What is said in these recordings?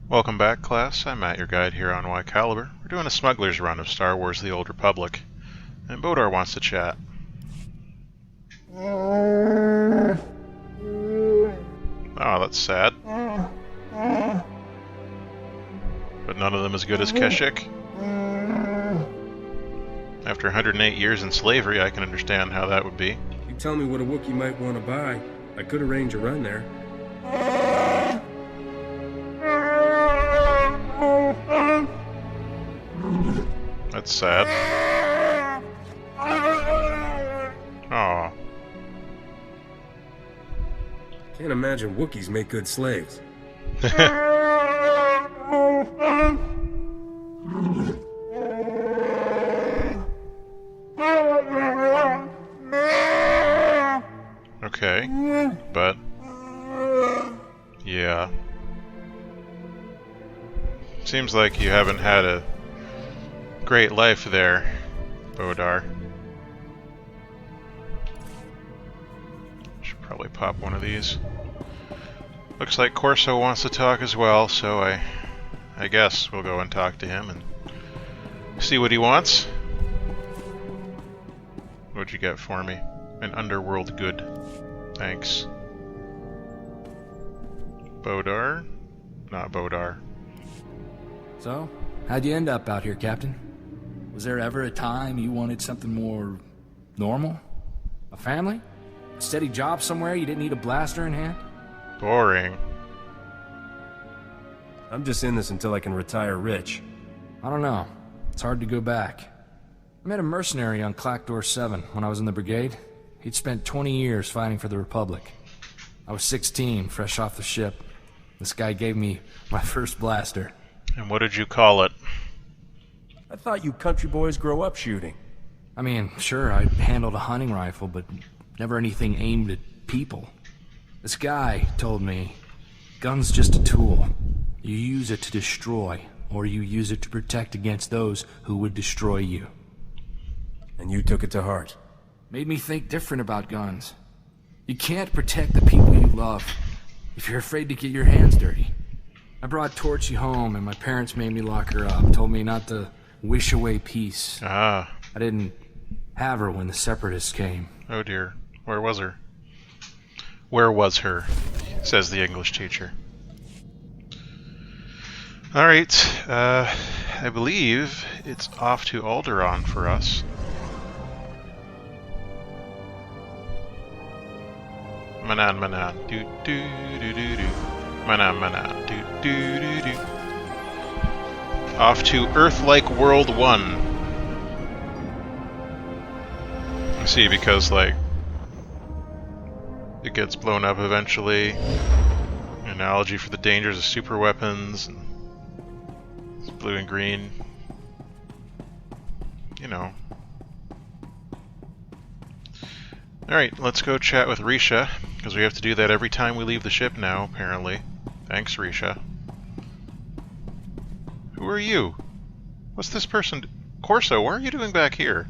Welcome back, class. I'm Matt, your guide here on Whycalibur. We're doing a Smuggler's run of Star Wars The Old Republic, and Bodar wants to chat. Oh, that's sad. But none of them as good as Kashyyyk. After 108 years in slavery, I can understand how that would be. You tell me what a Wookiee might want to buy. I could arrange a run there. That's sad. Aw. Can't imagine Wookiees make good slaves. Okay, but yeah. Seems like you haven't had a great life there, Bodar. Should probably pop one of these. Looks like Corso wants to talk as well, so I guess we'll go and talk to him and see what he wants. What'd you get for me? An underworld good. Thanks. Bodar? Not Bodar. So, how'd you end up out here, Captain? Was there ever a time you wanted something more normal? A family? A steady job somewhere you didn't need a blaster in hand? Boring. I'm just in this until I can retire rich. I don't know. It's hard to go back. I met a mercenary on Clackdoor 7 when I was in the brigade. He'd spent 20 years fighting for the Republic. I was 16, fresh off the ship. This guy gave me my first blaster. And what did you call it? I thought you country boys grow up shooting. I mean, sure, I handled a hunting rifle, but never anything aimed at people. This guy told me, gun's just a tool. You use it to destroy, or you use it to protect against those who would destroy you. And you took it to heart. Made me think different about guns. You can't protect the people you love if you're afraid to get your hands dirty. I brought Torchy home and my parents made me lock her up, told me not to wish away peace. Ah. I didn't have her when the Separatists came. Oh dear. Where was her? Where was her? Says the English teacher. Alright, I believe it's off to Alderaan for us. Manan, manan, do do do do do. Manan, manan, do do do do. Off to Earth-like World 1. I see, because, like, it gets blown up eventually. An analogy for the dangers of super weapons. And it's blue and green. You know. Alright, let's go chat with Risha, because we have to do that every time we leave the ship now, apparently. Thanks, Risha. Who are you? What's this person? Corso, what are you doing back here?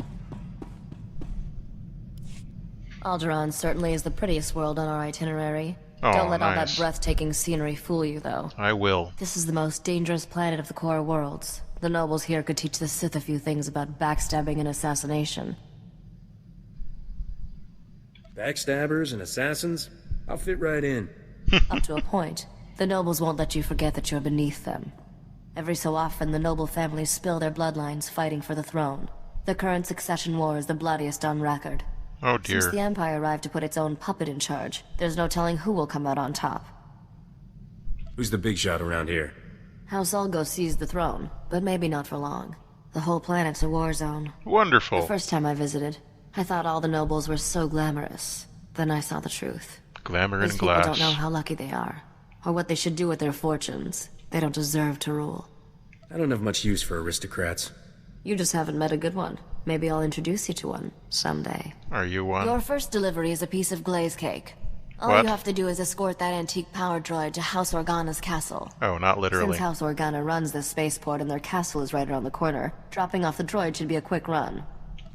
Alderaan certainly is the prettiest world on our itinerary. Oh, Don't let all that nice. breathtaking scenery fool you, though. I will. This is the most dangerous planet of the core worlds. The nobles here could teach the Sith a few things about backstabbing and assassination. Backstabbers and assassins? I'll fit right in. Up to a point. The nobles won't let you forget that you're beneath them. Every so often, the noble families spill their bloodlines fighting for the throne. The current succession war is the bloodiest on record. Oh dear. Since the Empire arrived to put its own puppet in charge, there's no telling who will come out on top. Who's the big shot around here? House Ulgo seized the throne, but maybe not for long. The whole planet's a war zone. Wonderful. The first time I visited, I thought all the nobles were so glamorous. Then I saw the truth. Glamour These and people glass. don't know how lucky they are, or what they should do with their fortunes. They don't deserve to rule. I don't have much use for aristocrats. You just haven't met a good one. Maybe I'll introduce you to one someday. Are you one? Your first delivery is a piece of glaze cake. All What? you have to do is escort that antique power droid to House Organa's castle. Oh, not literally. Since House Organa runs this spaceport and their castle is right around the corner, dropping off the droid should be a quick run.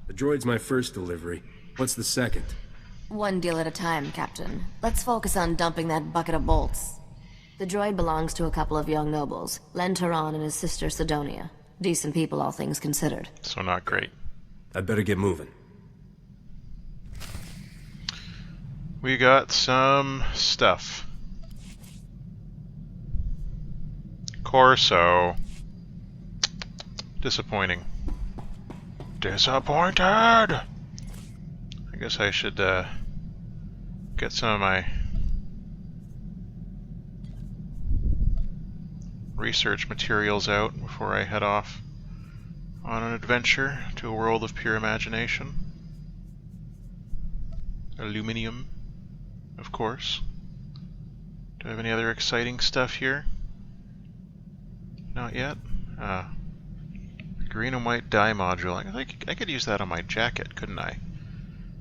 The droid's my first delivery. What's the second? One deal at a time, Captain. Let's focus on dumping that bucket of bolts. The droid belongs to a couple of young nobles, Alderaan and his sister Sidonia. Decent people, all things considered. So not great. I'd better get moving. We got some stuff. Corso. Disappointing. Disappointed! I guess I should get some of my research materials out before I head off on an adventure to a world of pure imagination. Aluminium, of course. Do I have any other exciting stuff here? Not yet. Green and white dye module. I could use that on my jacket, couldn't I?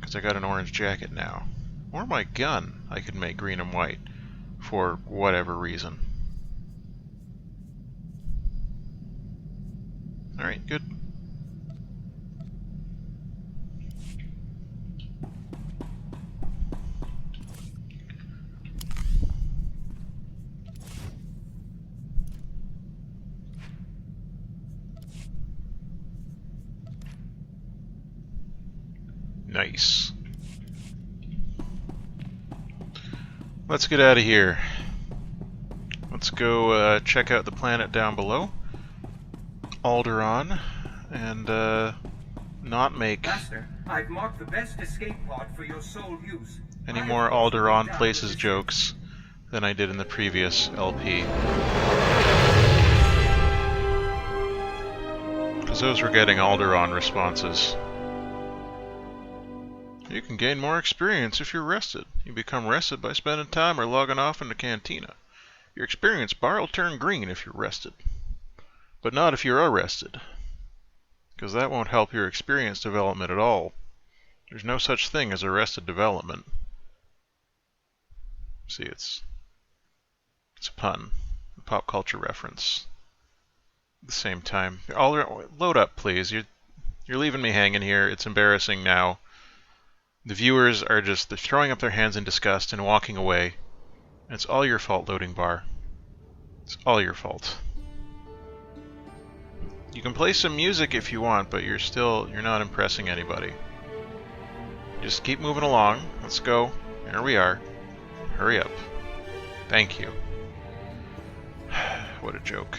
Because I got an orange jacket now. Or my gun I could make green and white for whatever reason. Alright, good. Nice. Let's get out of here. Let's go check out the planet down below, Alderaan, and not make Master, I've marked the best escape pod for your sole use. any more Alderaan places jokes than I did in the previous LP. Because those were getting Alderaan responses. You can gain more experience if you're rested. You become rested by spending time or logging off in the cantina. Your experience bar will turn green if you're rested. But not if you're arrested. Because that won't help your experience development at all. There's no such thing as arrested development. See, it's a pun. A pop culture reference. At the same time. Load up, please. You're leaving me hanging here. It's embarrassing now. The viewers are they're throwing up their hands in disgust and walking away. And it's all your fault, loading bar. It's all your fault. You can play some music if you want, but you're not impressing anybody. Just keep moving along. Let's go. Here we are. Hurry up. Thank you. What a joke.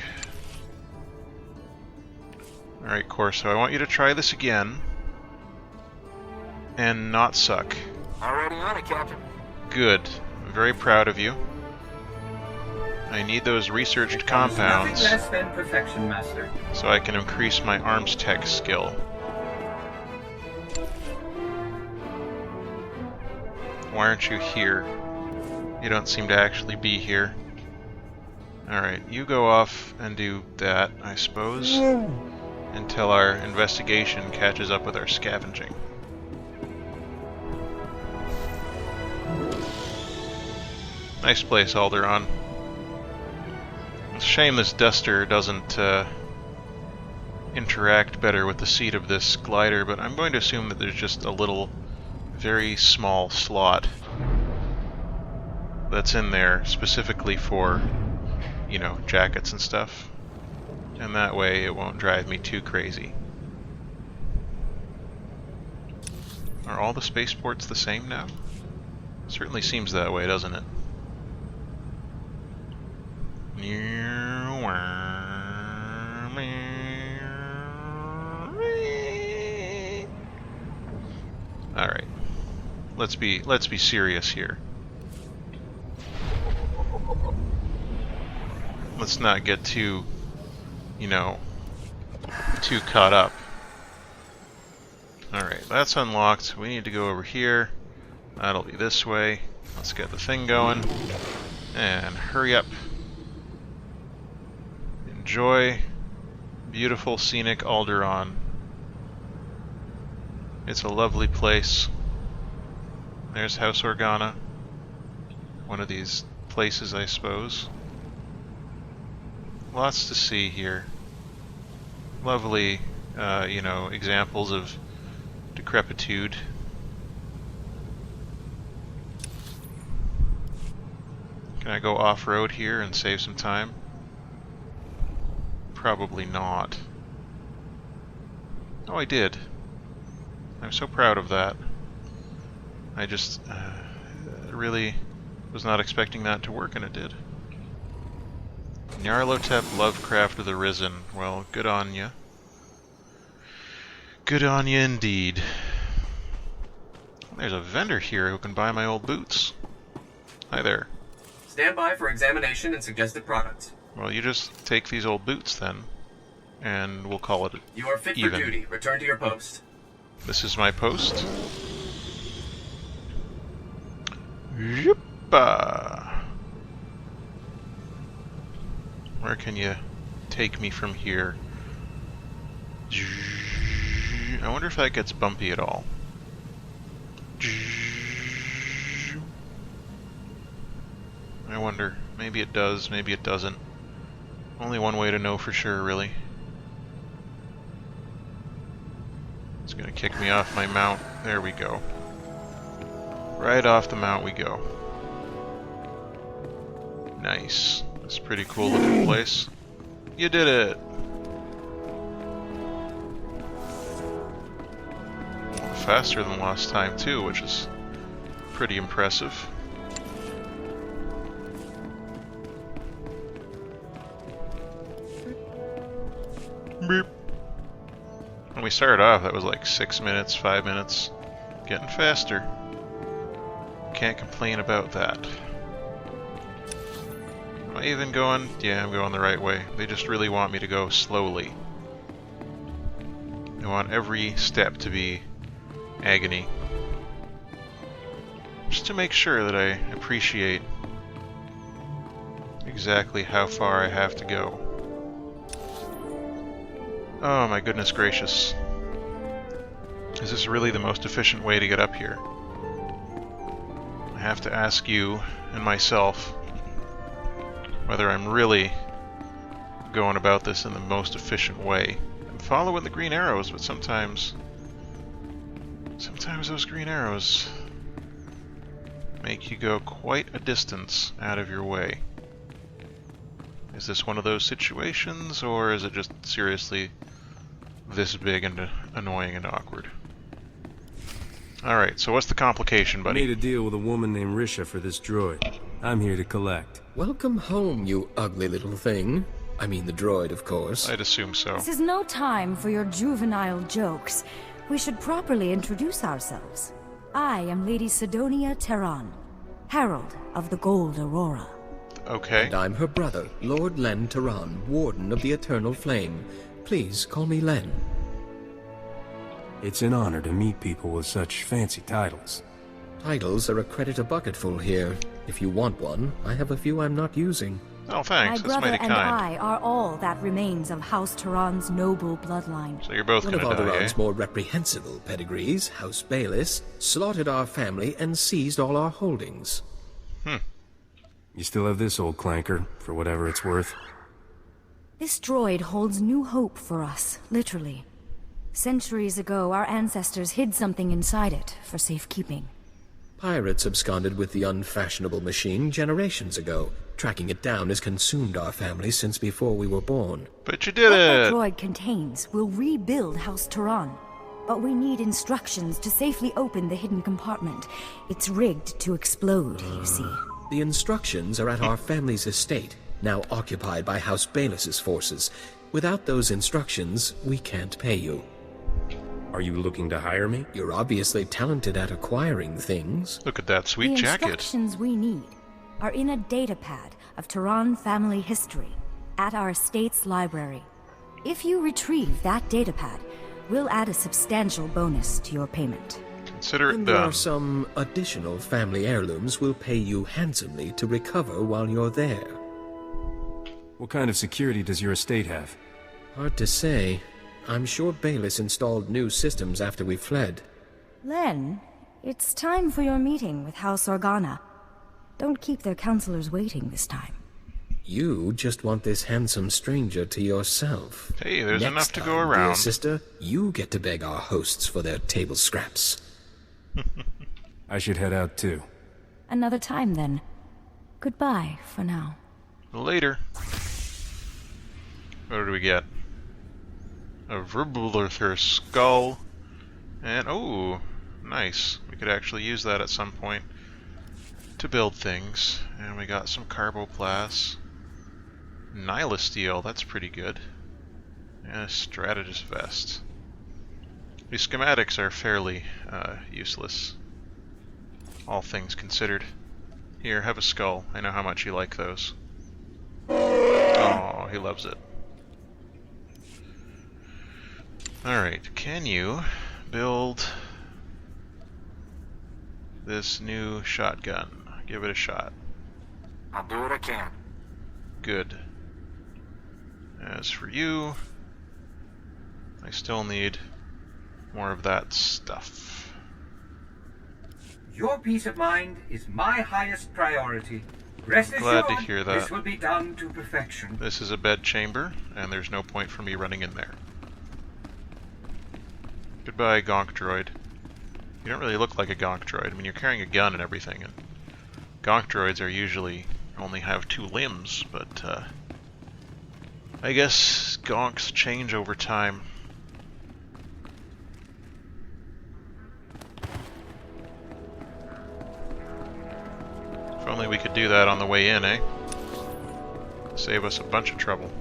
Alright, Corso, I want you to try this again. And not suck. Already on it, Captain. Good. I'm very proud of you. I need those researched compounds Nothing less than perfection, Master. so I can increase my arms tech skill. Why aren't you here? You don't seem to actually be here. Alright, you go off and do that, I suppose, until our investigation catches up with our scavenging. Nice place, Alderaan. It's a shame this duster doesn't interact better with the seat of this glider, but I'm going to assume that there's just a little, very small slot that's in there specifically for, you know, jackets and stuff. And that way it won't drive me too crazy. Are all the spaceports the same now? Certainly seems that way, doesn't it? Alright. Let's be serious here. Let's not get too, you know, too caught up. Alright, that's unlocked. We need to go over here. That'll be this way. Let's get the thing going. And hurry up. Enjoy beautiful scenic Alderaan. It's a lovely place. There's House Organa. One of these places, I suppose. Lots to see here. Lovely, you know, examples of decrepitude. Can Can I go off-road here and save some time? Probably not. Oh, I did. I'm so proud of that. I just really was not expecting that to work, and it did. Nyarlathotep, Lovecraft of the Risen. Well, good on ya. Good on ya indeed. There's a vendor here who can buy my old boots. Hi there. Stand by for examination and suggested products. Well, you just take these old boots then, and we'll call it You are fit even. for duty. Return to your post. This is my post. Yippa. Where can you take me from here? I wonder if that gets bumpy at all. I wonder. Maybe it does, maybe it doesn't. Only one way to know for sure, really. It's gonna kick me off my mount. There we go. Right off the mount we go. Nice. It's a pretty cool looking place. You did it! Faster than last time too, which is pretty impressive. Beep. When we started off, that was like 6 minutes, 5 minutes. Getting faster. Can't complain about that. Am I even going? Yeah, I'm going the right way. They just really want me to go slowly. They want every step to be agony. Just to make sure that I appreciate exactly how far I have to go. Oh my goodness gracious. Is this really the most efficient way to get up here? I have to ask you and myself whether I'm really going about this in the most efficient way. I'm following the green arrows, but sometimes those green arrows make you go quite a distance out of your way. Is this one of those situations, or is it just seriously this big and annoying and awkward? Alright, so what's the complication, I buddy? made a deal with a woman named Risha for this droid. I'm here to collect. Welcome home, you ugly little thing. I mean the droid, of course. I'd assume so. This is no time for your juvenile jokes. We should properly introduce ourselves. I am Lady Sidonia Terran, Herald of the Gold Aurora. Okay. And I'm her brother, Lord Len Terran, Warden of the Eternal Flame. Please call me Len. It's an honor to meet people with such fancy titles. Titles are a credit a bucketful here. If you want one, I have a few I'm not using. Oh, thanks. My That's brother mighty and kind. I are all that remains of House Terran's noble bloodline. So you're both One of gonna die, eh? Alderaan's more reprehensible pedigrees, House Bayless, slaughtered our family and seized all our holdings. You still have this old clanker, for whatever it's worth. This droid holds new hope for us, literally. Centuries ago, our ancestors hid something inside it for safekeeping. Pirates absconded with the unfashionable machine generations ago. Tracking it down has consumed our family since before we were born. But you did What that it! droid contains will rebuild House Terran. But we need instructions to safely open the hidden compartment. It's rigged to explode, you see. The instructions are at our family's estate, now occupied by House Bayless's forces. Without those instructions, we can't pay you. Are you looking to hire me? You're obviously talented at acquiring things. Look at that sweet The jacket. instructions we need are in a datapad of Terran family history at our estate's library. If you retrieve that datapad, we'll add a substantial bonus to your payment. Consider it And there are done. some additional family heirlooms we'll pay you handsomely to recover while you're there. What kind of security does your estate have? Hard to say. I'm sure Bayless installed new systems after we fled. Len, it's time for your meeting with House Organa. Don't keep their counselors waiting this time. You just want this handsome stranger to yourself. Hey, there's Next enough to go time, dear around. sister, you get to beg our hosts for their table scraps. I should head out too. Another time, then. Goodbye for now. Later. What do we get? A Verbulither skull. And, oh, nice. We could actually use that at some point to build things. And we got some Carboplas. Nihilosteel, that's pretty good. And a Strategist vest. These schematics are fairly useless, all things considered. Here, have a skull. I know how much you like those. Oh, he loves it. Alright, can you build this new shotgun? Give it a shot. I'll do what I can. Good. As for you, I still need more of that stuff. Your peace of mind is my highest priority. Rest Glad assured, to hear that. this will be done to perfection. This is a bed chamber, and there's no point for me running in there. Goodbye, Gonk droid. You don't really look like a Gonk droid. I mean, you're carrying a gun and everything, and Gonk droids are usually only have 2 limbs, but I guess Gonks change over time. If only we could do that on the way in, eh? Save us a bunch of trouble.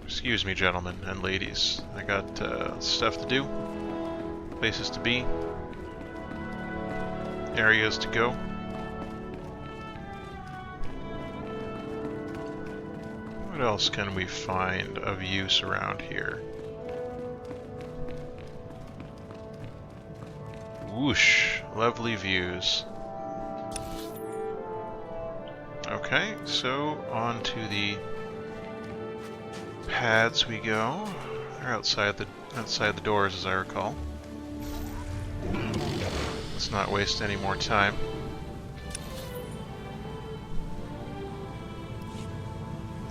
Excuse me, gentlemen and ladies. I got stuff to do, places to be, areas to go. What else can we find of use around here? Whoosh, lovely views. Okay, so on to the pads we go. They're outside the doors, as I recall. Let's not waste any more time.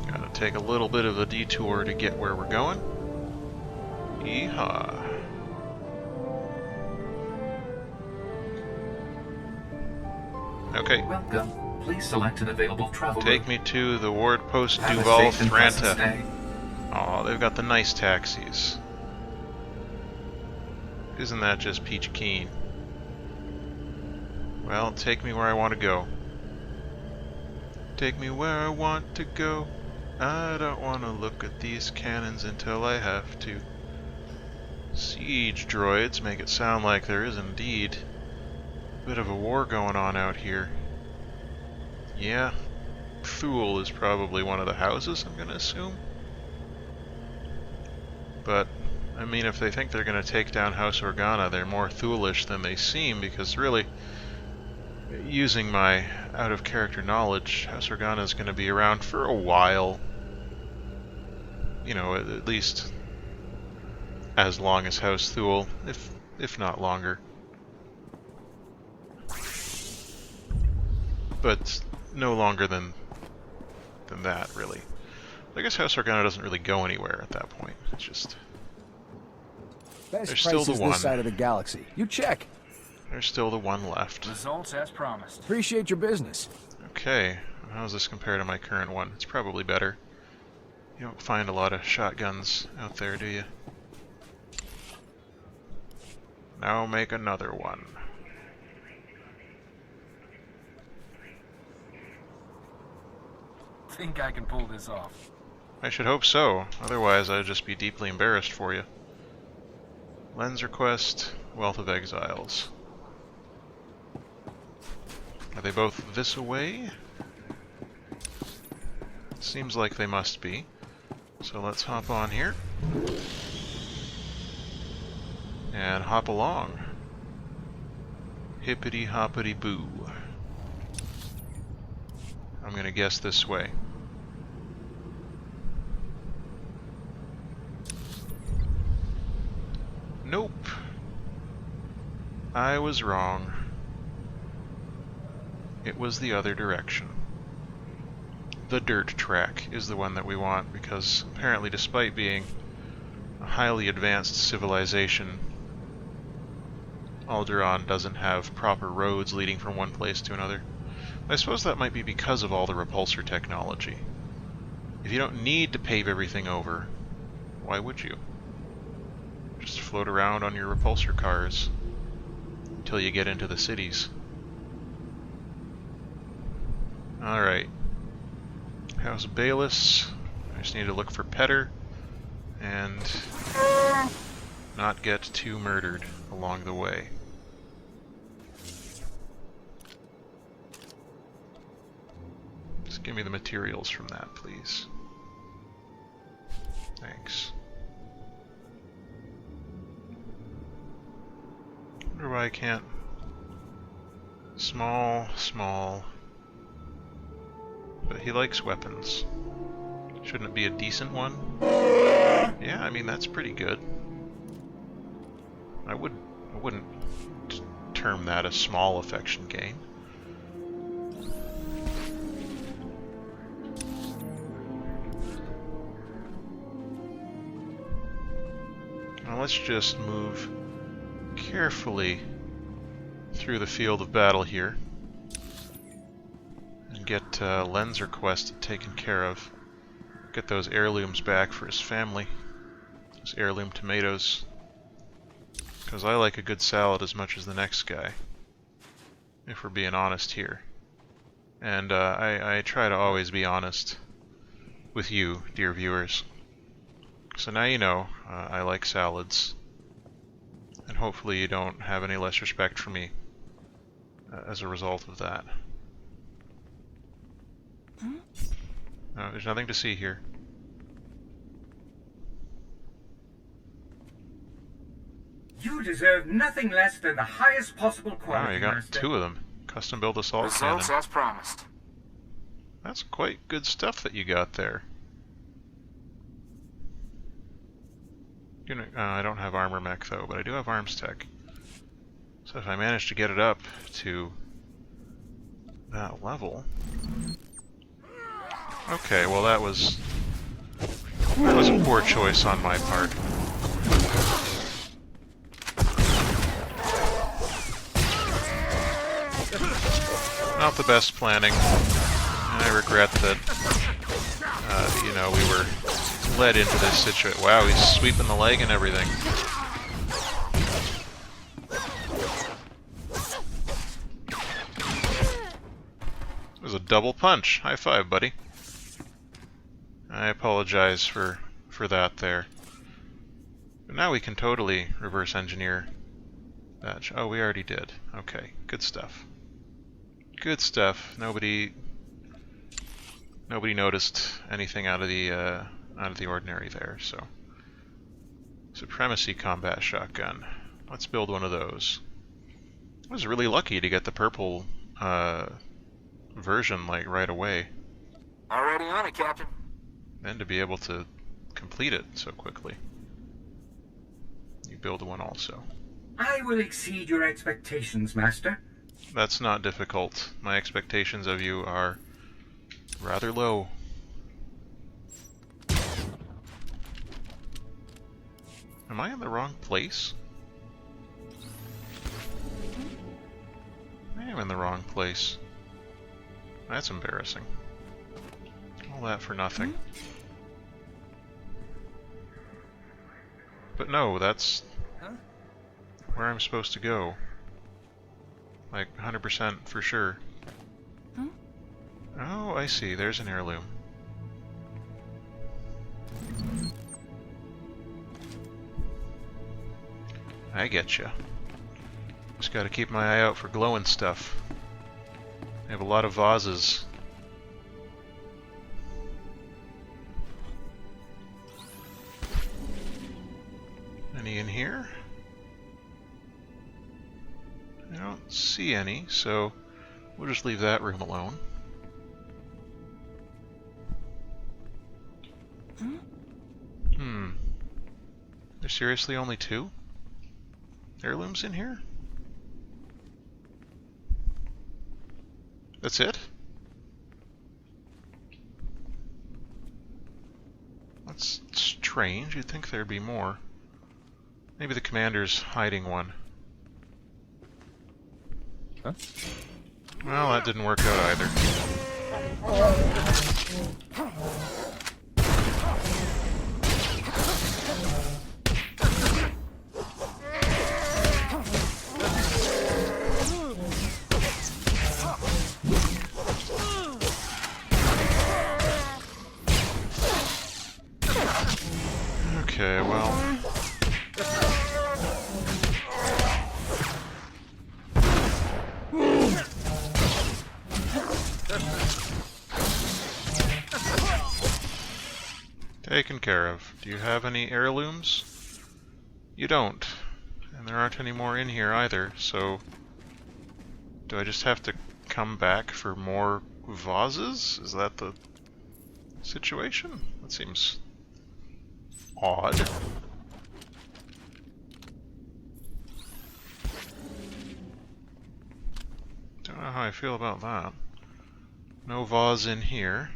Gotta take a little bit of a detour to get where we're going. Yeehaw. Okay. Welcome. Please select an available travel Take route. me to the ward post Have a Duval safe and pleasant Thranta. stay. Oh, they've got the nice taxis. Isn't that just peach keen? Well, take me where I want to go. Take me where I want to go. I don't want to look at these cannons until I have to. Siege droids make it sound like there is indeed a bit of a war going on out here. Yeah, Thule is probably one of the houses, I'm gonna assume. But, I mean, if they think they're gonna take down House Organa, they're more Thulish than they seem, because really, using my out-of-character knowledge, House Organa is gonna be around for a while. You know, at least as long as House Thule, if not longer. But no longer than that, really. I guess House Organa doesn't really go anywhere at that point. It's just Best there's still the prices one. this side of the galaxy. You check. There's still the one left. Results as promised. Appreciate your business. Okay, how does this compare to my current one? It's probably better. You don't find a lot of shotguns out there, do you? Now make another one. Think I can pull this off. I should hope so, otherwise I'd just be deeply embarrassed for you. Lens request, Wealth of Exiles. Are they both this away? Seems like they must be. So let's hop on here. And hop along. Hippity hoppity boo. I'm gonna guess this way. Nope. I was wrong. It was the other direction. The dirt track is the one that we want, because apparently, despite being a highly advanced civilization, Alderaan doesn't have proper roads leading from one place to another. I suppose that might be because of all the repulsor technology. If you don't need to pave everything over, why would you? Just float around on your repulsor cars until you get into the cities. Alright. House Bayless. I just need to look for Petter and not get too murdered along the way. Just give me the materials from that, please. Thanks. Wonder why I can't. Small. But he likes weapons. Shouldn't it be a decent one? Yeah, I mean that's pretty good. I wouldn't term that a small affection gain. Now let's just move carefully through the field of battle here and get Len's request taken care of. Get those heirlooms back for his family. Those heirloom tomatoes. Because I like a good salad as much as the next guy, if we're being honest here. And I try to always be honest with you, dear viewers. So now you know I like salads. And hopefully you don't have any less respect for me as a result of that. No, there's nothing to see here. You deserve nothing less than the highest possible quality. Wow, you got Master. 2 of them. Custom build assault Results cannon. as promised. That's quite good stuff that you got there. I don't have armor mech though, but I do have arms tech. So if I manage to get it up to that level... Okay, well that was a poor choice on my part. Not the best planning, and I regret that, you know, we were led into this situation. Wow, he's sweeping the leg and everything. It was a double punch. High five, buddy. I apologize for that there. But now we can totally reverse engineer that. Oh, we already did. Okay, good stuff. Good stuff. Nobody noticed anything out of the ordinary there. So, Supremacy combat shotgun. Let's build one of those. I was really lucky to get the purple version like right away. Already on it, Captain. And to be able to complete it so quickly. You build one also. I will exceed your expectations, Master. That's not difficult. My expectations of you are rather low. Am I in the wrong place? I am in the wrong place. That's embarrassing. All that for nothing. But no, that's where I'm supposed to go. Like 100% for sure. Oh, I see. There's an heirloom. I getcha. Just gotta keep my eye out for glowing stuff. I have a lot of vases. Any in here? I don't see any, so we'll just leave that room alone. There's seriously only 2 heirlooms in here? That's it? That's strange. You'd think there'd be more. Maybe the commander's hiding one. Huh? Well, that didn't work out either. Okay, well... Taken care of. Do you have any heirlooms? You don't. And there aren't any more in here either, so... Do I just have to come back for more vases? Is that the situation? That seems odd. Don't know how I feel about that. No vase in here.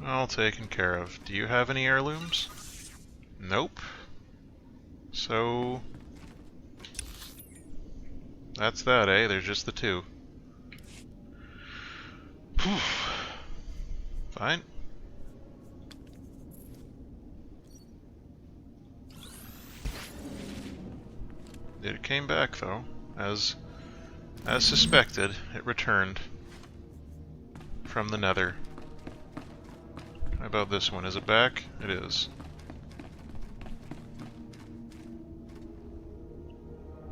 All taken care of. Do you have any heirlooms? Nope. So... That's that, eh? There's just the two. Fine. It came back, though. As suspected, it returned from the nether. How about this one? Is it back? It is.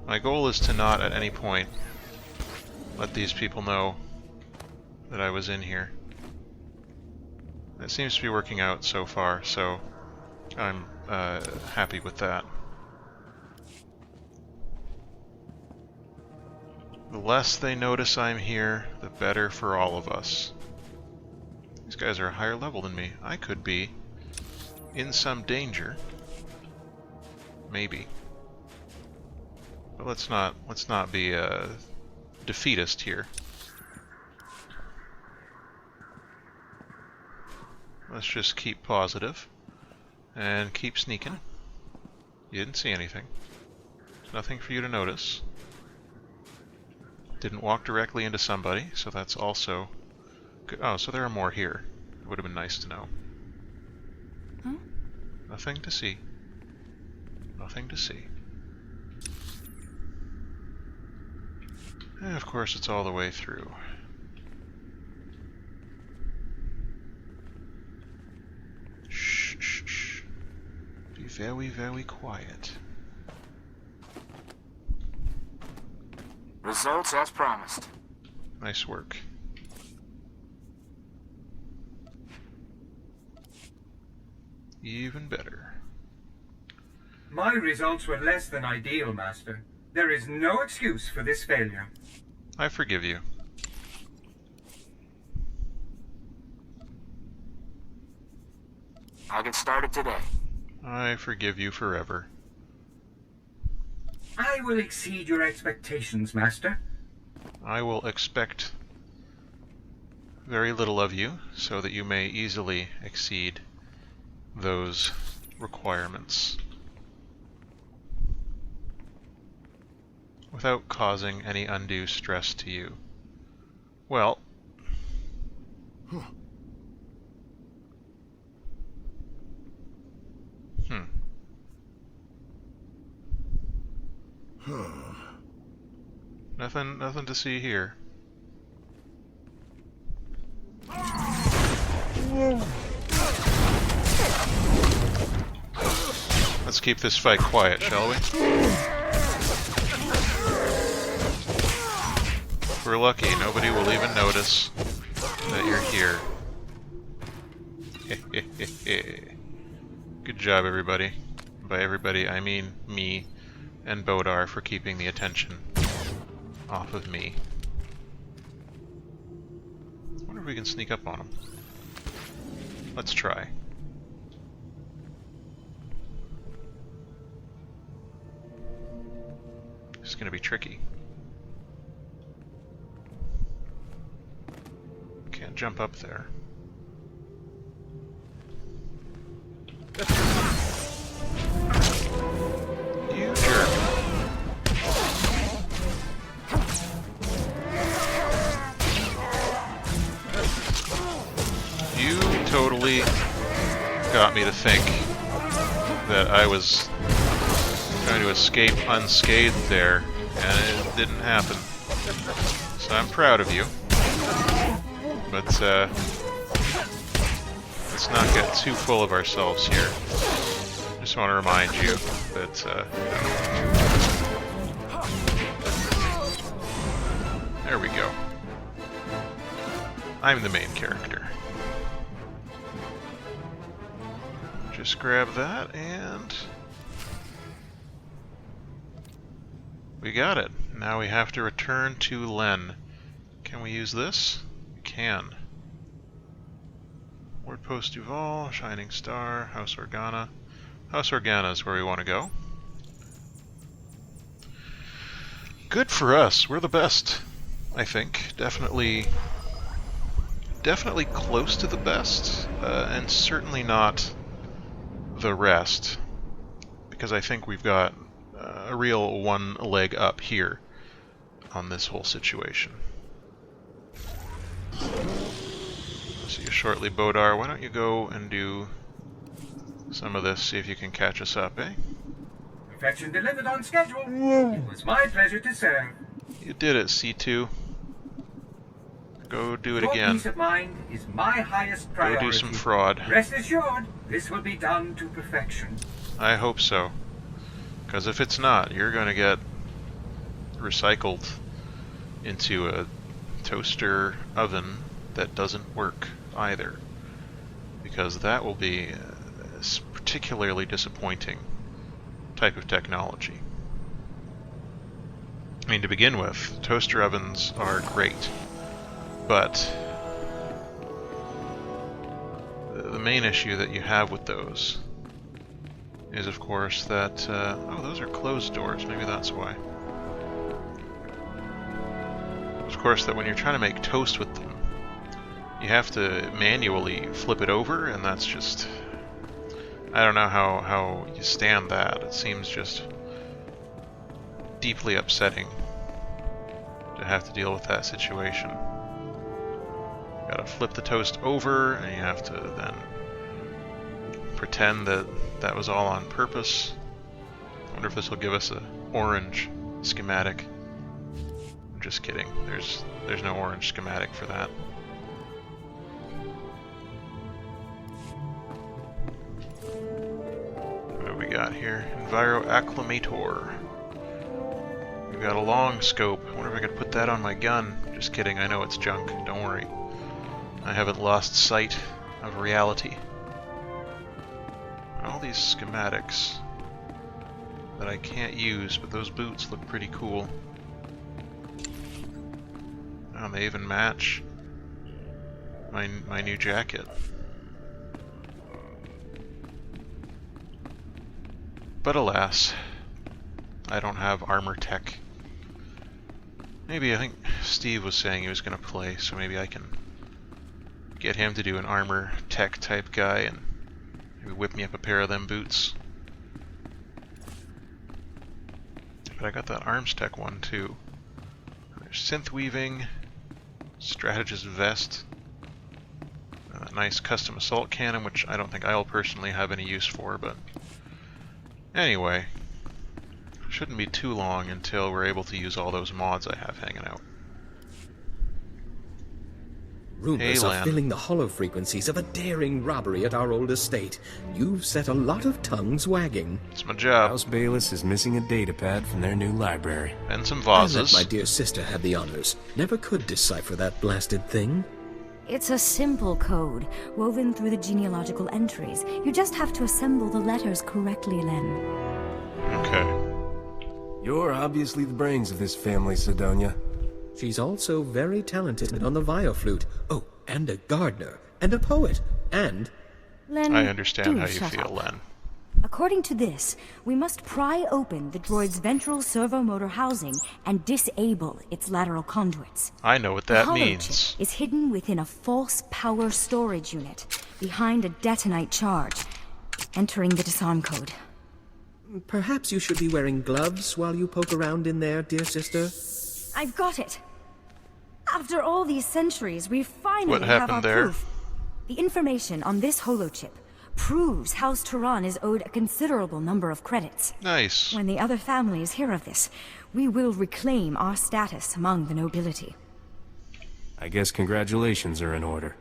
My goal is to not at any point let these people know that I was in here. It seems to be working out so far, so I'm happy with that. The less they notice I'm here, the better for all of us. These guys are a higher level than me. I could be in some danger. Maybe. But let's not be a defeatist here. Let's just keep positive and keep sneaking. You didn't see anything. Nothing for you to notice. Didn't walk directly into somebody, so that's also good. Oh, so there are more here. It would have been nice to know. Huh? Nothing to see. Nothing to see. And of course, it's all the way through. Shh, shh, shh. Be very, very quiet. Results as promised. Nice work. Even better. My results were less than ideal, Master. There is no excuse for this failure. I forgive you. I'll get started today. I forgive you forever. I will exceed your expectations, Master. I will expect very little of you, so that you may easily exceed those requirements without causing any undue stress to you. Well, Nothing to see here. Let's keep this fight quiet, shall we? If we're lucky, nobody will even notice that you're here. Good job, everybody. By everybody, I mean me and Bodar for keeping the attention off of me. I wonder if we can sneak up on him. Let's try. It's gonna be tricky. jump up there. You jerk. You totally got me to think that I was trying to escape unscathed there, and it didn't happen. So I'm proud of you. But let's not get too full of ourselves here. Just want to remind you that there we go. I'm the main character. Just grab that and we got it. Now we have to return to Len. Can we use this? We can. Ward Post Duval, Shining Star, House Organa. House Organa is where we want to go. Good for us. We're the best, I think. Definitely close to the best, and certainly not the rest, because I think we've got a real one leg up here on this whole situation. See you shortly, Bodar. Why don't you go and do some of this, see if you can catch us up, eh? Perfection delivered on schedule. It was my pleasure to serve. You did it, C2. Go do it Your again. peace of mind is my highest priority. Go do some fraud. Rest assured, this will be done to perfection. I hope so. Because if it's not, you're going to get recycled into a toaster oven that doesn't work either. Because that will be a particularly disappointing type of technology. I mean, to begin with, toaster ovens are great. But the main issue that you have with those is, of course, that... oh, those are closed doors. Maybe that's why. Of course, that when you're trying to make toast with them, you have to manually flip it over, and that's just... I don't know how you stand that. It seems just deeply upsetting to have to deal with that situation. You gotta flip the toast over, and you have to then pretend that that was all on purpose. I wonder if this will give us a orange schematic. I'm just kidding. There's no orange schematic for that. What do we got here? Enviro Acclimator. We've got a long scope. I wonder if I could put that on my gun. Just kidding, I know it's junk. Don't worry. I haven't lost sight of reality. All these schematics that I can't use, but those boots look pretty cool. Oh, they even match my new jacket. But alas, I don't have armor tech. Maybe, I think Steve was saying he was going to play, so maybe I can get him to do an armor tech type guy and maybe whip me up a pair of them boots. But I got that arms tech one too. There's synth weaving, strategist vest, a nice custom assault cannon, which I don't think I'll personally have any use for, but anyway, shouldn't be too long until we're able to use all those mods I have hanging out. Rumors are filling the hollow frequencies of a daring robbery at our old estate. You've set a lot of tongues wagging. It's my job. House Bayless is missing a datapad from their new library. And some I vases. let my dear sister have the honors. Never could decipher that blasted thing. It's a simple code, woven through the genealogical entries. You just have to assemble the letters correctly, Len. Okay. You're obviously the brains of this family, Sidonia. She's also very talented on the violflute. Oh, and a gardener, and a poet, and... Len, I understand do how you shut feel, up. Len. According to this, we must pry open the droid's ventral servomotor housing and disable its lateral conduits. I know what that the means. holochip is hidden within a false power storage unit, behind a detonite charge, entering the disarm code. Perhaps you should be wearing gloves while you poke around in there, dear sister. I've got it! After all these centuries, we finally What have happened our there? proof. The information on this holochip proves House Turan is owed a considerable number of credits. Nice. When the other families hear of this, we will reclaim our status among the nobility. I guess congratulations are in order.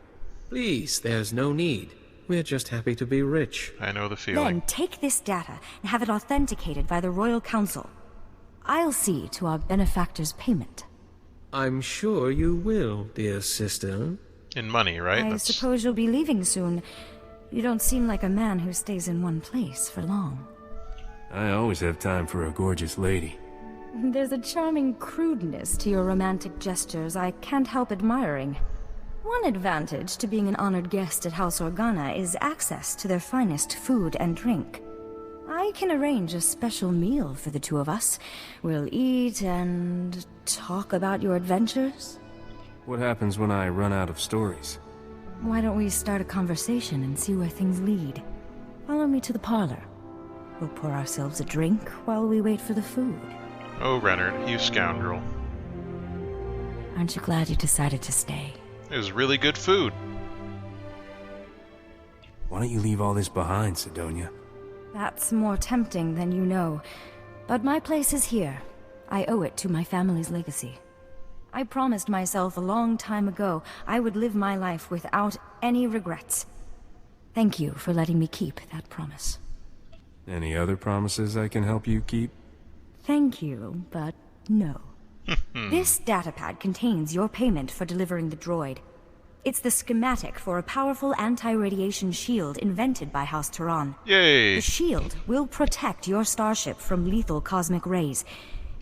Please, there's no need. We're just happy to be rich. I know the feeling. Then take this data and have it authenticated by the Royal Council. I'll see to our benefactor's payment. I'm sure you will, dear sister. In money, right? I suppose you'll be leaving soon. You don't seem like a man who stays in one place for long. I always have time for a gorgeous lady. There's a charming crudeness to your romantic gestures I can't help admiring. One advantage to being an honored guest at House Organa is access to their finest food and drink. I can arrange a special meal for the two of us. We'll eat and talk about your adventures. What happens when I run out of stories? Why don't we start a conversation and see where things lead? Follow me to the parlor. We'll pour ourselves a drink while we wait for the food. Oh, Rennart, you scoundrel. Aren't you glad you decided to stay? It was really good food. Why don't you leave all this behind, Sidonia? That's more tempting than you know. But my place is here. I owe it to my family's legacy. I promised myself a long time ago I would live my life without any regrets. Thank you for letting me keep that promise. Any other promises I can help you keep? Thank you, but no. This datapad contains your payment for delivering the droid. It's the schematic for a powerful anti-radiation shield invented by House Turan. Yay! The shield will protect your starship from lethal cosmic rays.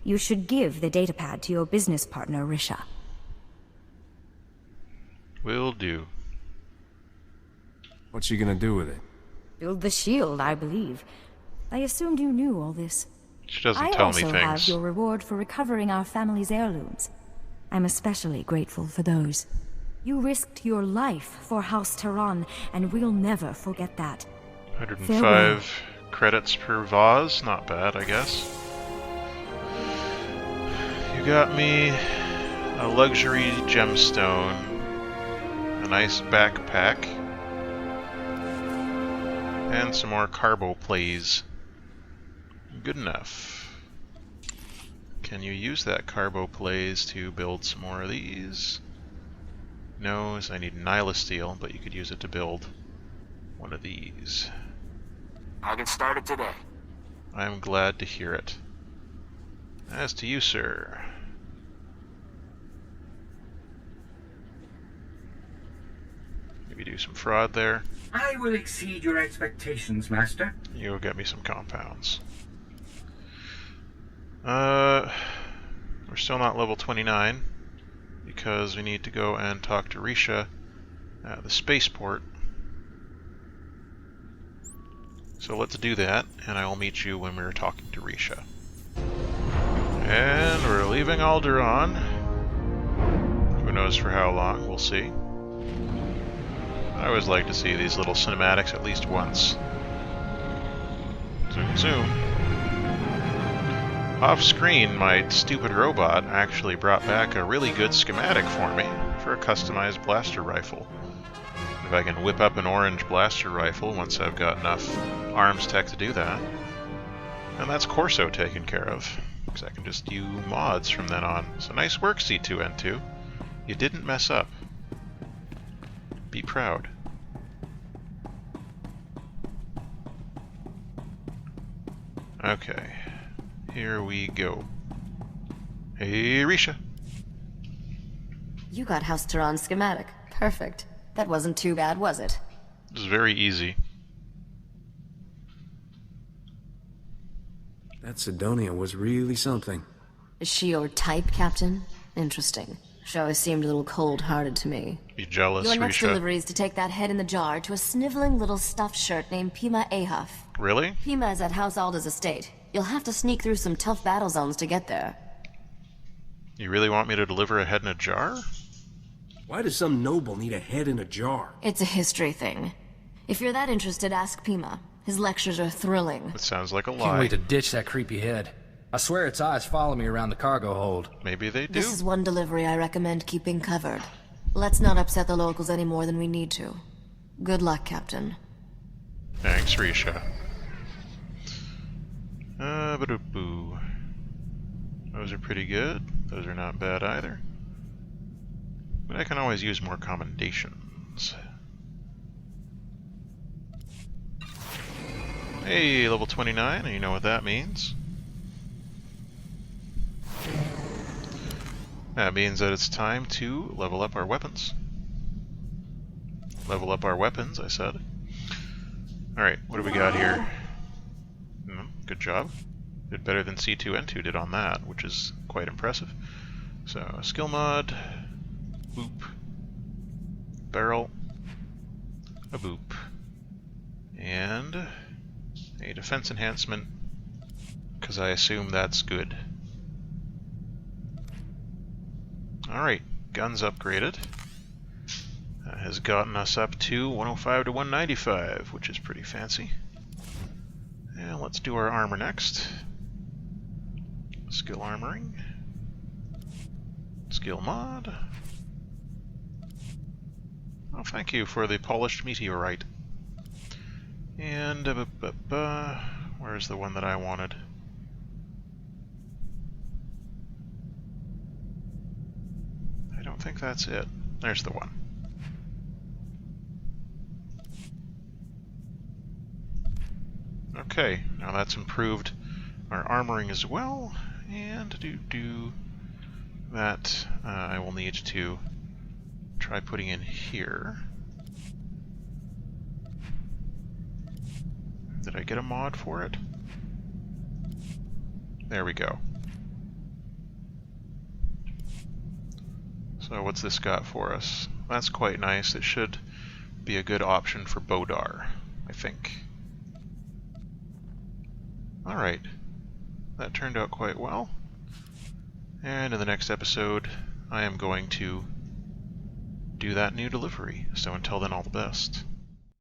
You should give the datapad to your business partner, Risha. Will do. What's she gonna do with it? Build the shield, I believe. I assumed you knew all this. She doesn't I tell me also things. have your reward for recovering our family's heirlooms. I'm especially grateful for those. You risked your life for House Turan, and we'll never forget that. 105 Farewell. credits per vase. Not bad, I guess. You got me a luxury gemstone, a nice backpack, and some more carbo plays. Good enough. Can you use that carbo plays to build some more of these? No, as I need nihilosteel, but you could use it to build one of these. I'll get started today. I'm glad to hear it. As to you, sir. Maybe do some fraud there. I will exceed your expectations, Master. You'll get me some compounds. We're still not level 29 because we need to go and talk to Risha at the spaceport. So let's do that, and I will meet you when we're talking to Risha. And we're leaving Alderaan. Who knows for how long, we'll see. I always like to see these little cinematics at least once. Zoom, zoom. Off screen, my stupid robot actually brought back a really good schematic for me for a customized blaster rifle. If I can whip up an orange blaster rifle once I've got enough arms tech to do that. And that's Corso taken care of, because I can just do mods from then on. So nice work, C2N2. You didn't mess up. Be proud. Okay, here we go. Hey, Risha. You got House Turan's schematic. Perfect. That wasn't too bad, was it? It was very easy. That Sidonia was really something. Is she your type, Captain? Interesting. She always seemed a little cold-hearted to me. You jealous, Your next Risha? delivery is to take that head in the jar to a sniveling little stuffed shirt named Pima Ahuff. Really? Pima is at House Alda's estate. You'll have to sneak through some tough battle zones to get there. You really want me to deliver a head in a jar? Why does some noble need a head in a jar? It's a history thing. If you're that interested, ask Pima. His lectures are thrilling. It sounds like a lie. Can't wait to ditch that creepy head. I swear its eyes follow me around the cargo hold. Maybe they do. This is one delivery I recommend keeping covered. Let's not upset the locals any more than we need to. Good luck, Captain. Thanks, Risha. Ba-doop-boo. Those are pretty good. Those are not bad either. But I can always use more commendations. Hey, level 29, and you know what that means. That means that it's time to level up our weapons. Level up our weapons, I said. Alright, what do we got here? Good job. Did better than C2 and 2 did on that, which is quite impressive. So, skill mod, boop, barrel, a boop, and a defense enhancement, because I assume that's good. Alright, guns upgraded. That has gotten us up to 105 to 195, which is pretty fancy. And let's do our armor next. Skill armoring. Skill mod. Oh, thank you for the polished meteorite. And where's the one that I wanted? I don't think that's it. There's the one. Okay, now that's improved our armoring as well, and to do that, I will need to try putting in here. Did I get a mod for it? There we go. So what's this got for us? That's quite nice. It should be a good option for Bodar, I think. Alright, that turned out quite well. And in the next episode, I am going to do that new delivery. So until then, all the best.